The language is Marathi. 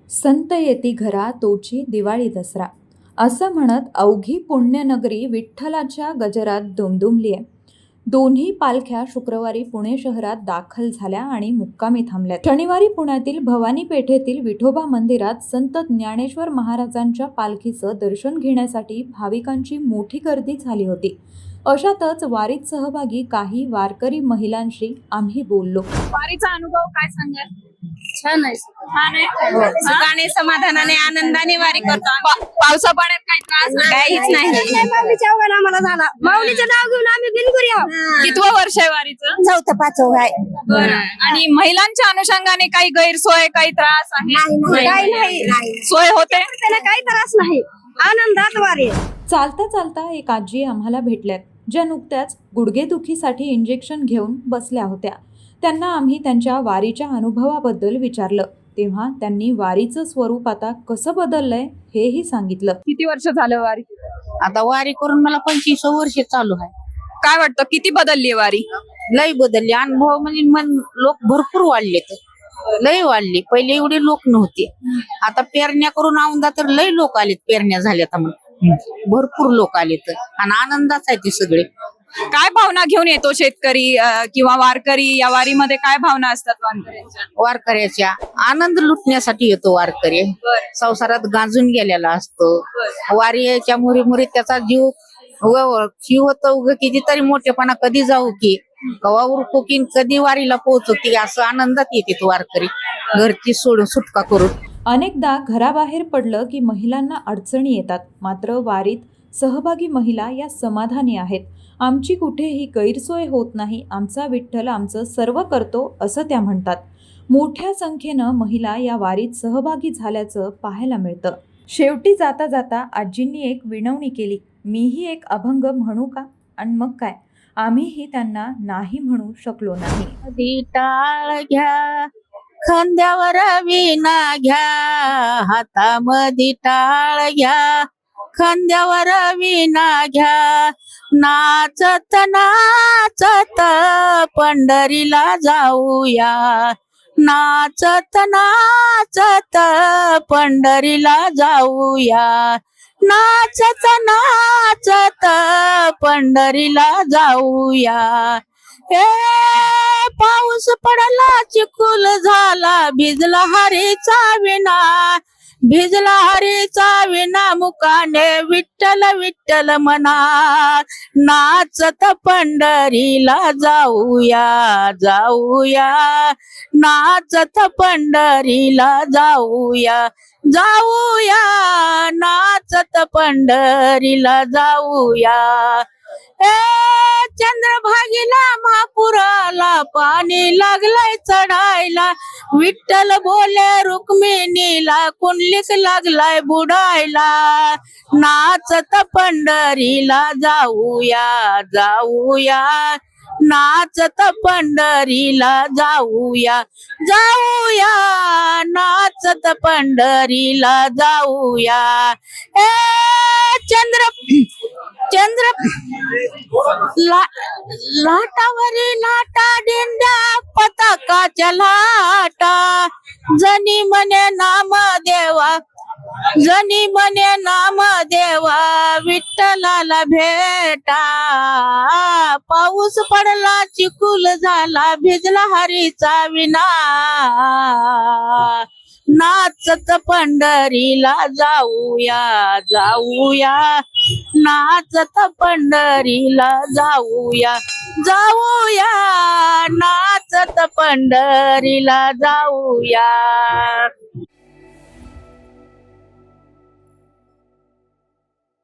संत येती घरा तोची दिवाळी दसरा असं म्हणत अवघी पुण्यनगरी विठ्ठलाच्या गजरात दुमदुमली आहे. दोन्ही पालख्या शुक्रवारी पुणे शहरात दाखल झाल्या आणि मुक्कामी थांबल्या. शनिवारी पुण्यातील भवानी पेठेतील विठोबा मंदिरात संत ज्ञानेश्वर महाराजांच्या पालखीचं दर्शन घेण्यासाठी भाविकांची मोठी गर्दी झाली होती. अशातच वारीत सहभागी काही वारकरी महिलांशी आम्ही बोललो. वारीचा अनुभव काय सांगाल? छान आहे. छान आहे. सुखाने समाधानाने आनंदाने वारी करतो. पावसा पाण्यात काही त्रास नाही? काहीच नाही. माऊलीच्या अवघात आम्हाला झाला. माऊलीचं नाव घेऊन आम्ही बिनगुरी आहोत. कितवं वर्ष आहे वारीचं? 4th 5th आहे. बरं. आणि महिलांच्या अनुषंगाने काही गैरसोय, काही त्रास आहे? काही नाही. सोय होते? त्याला काही त्रास नाही. आनंदात वारी. चालता चालता एक आजी आम्हाला भेटल्यात, ज्या नुकत्याच गुडघेदुखीसाठी इंजेक्शन घेऊन बसल्या होत्या. त्यांना आम्ही त्यांच्या वारीच्या अनुभवाबद्दल विचारलं, तेव्हा त्यांनी वारीचं स्वरूप आता कसं बदललंय हेही सांगितलं. किती वर्ष झालं वारी? आता वारी करून मला 25 वर्ष चालू आहे. काय वाटतं किती बदलली आहे वारी? लय बदलली. अनुभव म्हणजे मन लोक भरपूर वाढले, तर लय वाढले. पहिले एवढे लोक नव्हते. आता पेरण्या करून औंदा तर लय लोक आलेत. पेरण्या झाल्यात भरपूर लोक आलेत आणि आनंदाच आहे ते सगळे. काय भावना घेऊन येतो शेतकरी किंवा वारकरी? या वारीमध्ये काय भावना असतात वारकऱ्यांच्या? वारकऱ्याच्या आनंद लुटण्यासाठी येतो वारकरी. संसारात गांजून गेलेला असतो. वारीच्या मुरी त्याचा जीव होत उग कितीतरी मोठेपणा कधी जाऊ की कवा उरकू की कधी वारीला पोहोचू की असं आनंदात येते तो वारकरी घरची सोडून सुटका करून. अनेकदा घराबाहेर पडलं की महिलांना अडचणी येतात, मात्र वारीत सहभागी महिला या समाधानी आहेत. आमची कुठेही गैरसोय होत नाही, आमचा विठ्ठल आमचं सर्व करतो असं त्या म्हणतात. मोठ्या संख्येनं महिला या वारीत सहभागी झाल्याचं पाहायला मिळतं. शेवटी जाता जाता आजींनी एक विनवणी केली, मीही एक अभंग म्हणू का? आणि मग काय, आम्हीही त्यांना नाही म्हणू शकलो नाही. कधी टाळ घ्या खांद्यावर विणा घ्या, हातामध्ये टाळ घ्या खांद्यावर विणा घ्या, नाचत नाचत पंढरीला जाऊया, नाचत नाचत पंढरीला जाऊया, नाचत नाचत पंढरीला जाऊया. हे पाऊस पडला चिखल झाला, भिजला हरीचा विना, भिजला हरीचा विना मुकाने विठ्ठल विठ्ठल म्हणा, नाचत पंढरीला जाऊया जाऊया, नाचत पंढरीला जाऊया जाऊया, नाचत पंढरीला जाऊया. चंद्रभागीला महापुराला पाणी लागलाय चढायला, विठ्ठल बोले रुक्मिणीला कुंडलिक लागलाय बुडायला, नाचत पंढरीला जाऊया जाऊया, नाचत पंढरीला जाऊया जाऊया, नाचत पंढरीला जाऊया. चंद्र लाटावरी लाटा दिंड्या पताकाच्या लाटा, जनी म्हणे नाम देवा, जनी म्हणे नाम देवा विठ्ठलाला भेटा, पाऊस पडला चिखल झाला भिजला हरीचा विना, नाचत पंढरीला जाऊया जाऊया, नाचत पंढरीला जाऊया जाऊया, नाचत पंढरीला जाऊया.